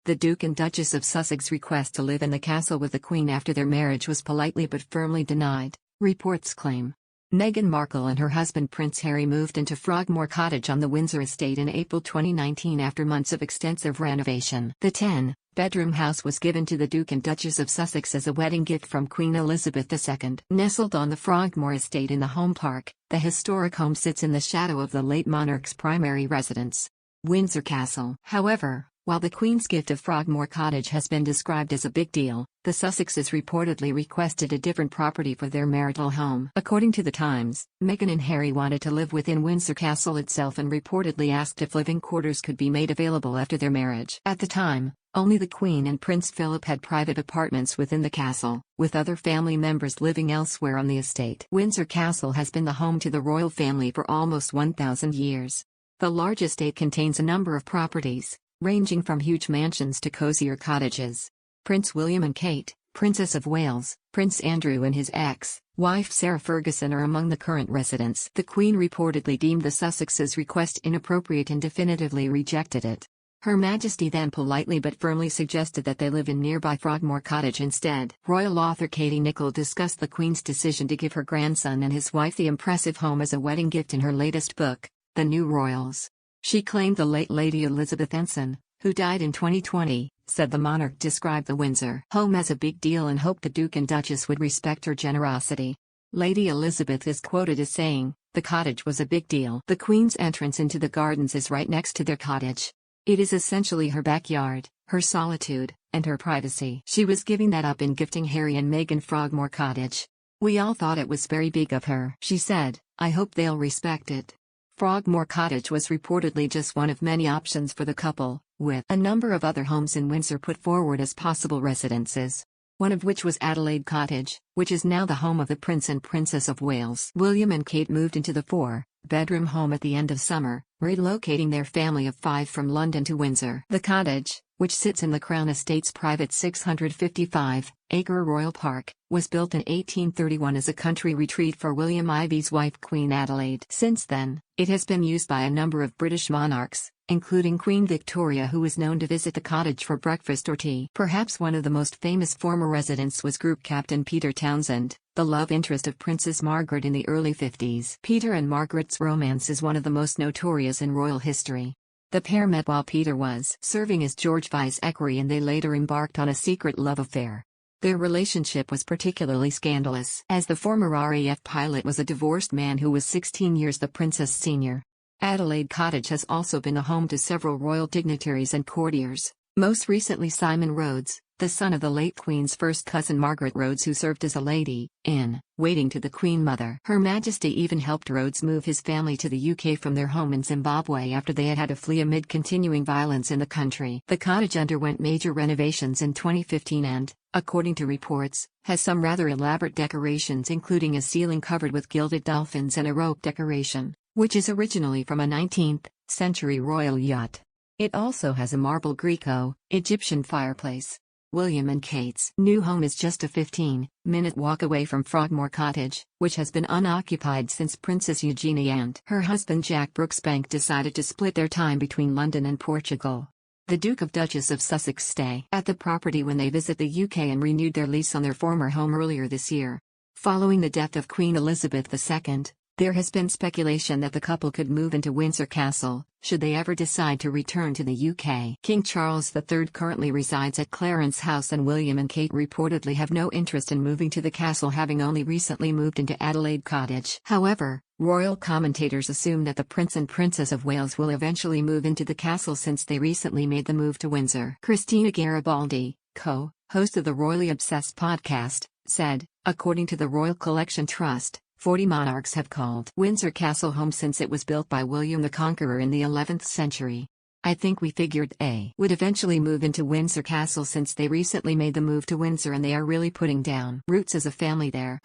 The Duke and Duchess of Sussex request to live in the castle with the Queen after their marriage was politely but firmly denied, reports claim. Meghan Markle and her husband Prince Harry moved into Frogmore Cottage on the Windsor estate in April 2019 after months of extensive renovation. The 10-bedroom house was given to the Duke and Duchess of Sussex as a wedding gift from Queen Elizabeth II. Nestled on the Frogmore estate in the home park, the historic home sits in the shadow of the late monarch's primary residence, Windsor Castle. However, while the Queen's gift of Frogmore Cottage has been described as a big deal, the Sussexes reportedly requested a different property for their marital home. According to The Times, Meghan and Harry wanted to live within Windsor Castle itself and reportedly asked if living quarters could be made available after their marriage. At the time, only the Queen and Prince Philip had private apartments within the castle, with other family members living elsewhere on the estate. Windsor Castle has been the home to the royal family for almost 1,000 years. The large estate contains a number of properties, ranging from huge mansions to cozier cottages. Prince William and Kate, Princess of Wales, Prince Andrew and his ex-wife Sarah Ferguson are among the current residents. The Queen reportedly deemed the Sussexes' request inappropriate and definitively rejected it. Her Majesty then politely but firmly suggested that they live in nearby Frogmore Cottage instead. Royal author Katie Nicholl discussed the Queen's decision to give her grandson and his wife the impressive home as a wedding gift in her latest book, The New Royals. She claimed the late Lady Elizabeth Ensign, who died in 2020, said the monarch described the Windsor home as a big deal and hoped the Duke and Duchess would respect her generosity. Lady Elizabeth is quoted as saying, "The cottage was a big deal. The Queen's entrance into the gardens is right next to their cottage. It is essentially her backyard, her solitude, and her privacy. She was giving that up in gifting Harry and Meghan Frogmore Cottage. We all thought it was very big of her," she said. "I hope they'll respect it." Frogmore Cottage was reportedly just one of many options for the couple, with a number of other homes in Windsor put forward as possible residences. One of which was Adelaide Cottage, which is now the home of the Prince and Princess of Wales. William and Kate moved into the 4-bedroom home at the end of summer, relocating their family of 5 from London to Windsor. The cottage, which sits in the Crown Estate's private 655-acre royal park, was built in 1831 as a country retreat for William Ivy's wife Queen Adelaide. Since then, it has been used by a number of British monarchs, including Queen Victoria, who was known to visit the cottage for breakfast or tea. Perhaps one of the most famous former residents was Group Captain Peter Townsend, the love interest of Princess Margaret in the early 50s. Peter and Margaret's romance is one of the most notorious in royal history. The pair met while Peter was serving as George Vice Equerry and they later embarked on a secret love affair. Their relationship was particularly scandalous, as the former RAF pilot was a divorced man who was 16 years the princess' senior. Adelaide Cottage has also been a home to several royal dignitaries and courtiers, most recently Simon Rhodes, the son of the late Queen's first cousin Margaret Rhodes, who served as a lady-in-waiting to the Queen Mother. Her Majesty even helped Rhodes move his family to the UK from their home in Zimbabwe after they had to flee amid continuing violence in the country. The cottage underwent major renovations in 2015 and, according to reports, has some rather elaborate decorations, including a ceiling covered with gilded dolphins and a rope decoration, which is originally from a 19th-century royal yacht. It also has a marble Greco-Egyptian fireplace. William and Kate's new home is just a 15-minute walk away from Frogmore Cottage, which has been unoccupied since Princess Eugenie and her husband Jack Brooksbank decided to split their time between London and Portugal. The Duke and Duchess of Sussex stay at the property when they visit the UK and renewed their lease on their former home earlier this year. Following the death of Queen Elizabeth II, there has been speculation that the couple could move into Windsor Castle, should they ever decide to return to the UK. King Charles III currently resides at Clarence House and William and Kate reportedly have no interest in moving to the castle, having only recently moved into Adelaide Cottage. However, royal commentators assume that the Prince and Princess of Wales will eventually move into the castle since they recently made the move to Windsor. Christina Garibaldi, co-host of the Royally Obsessed podcast, said, according to the Royal Collection Trust, 40 monarchs have called Windsor Castle home since it was built by William the Conqueror in the 11th century. I think we figured they would eventually move into Windsor Castle since they recently made the move to Windsor and they are really putting down roots as a family there.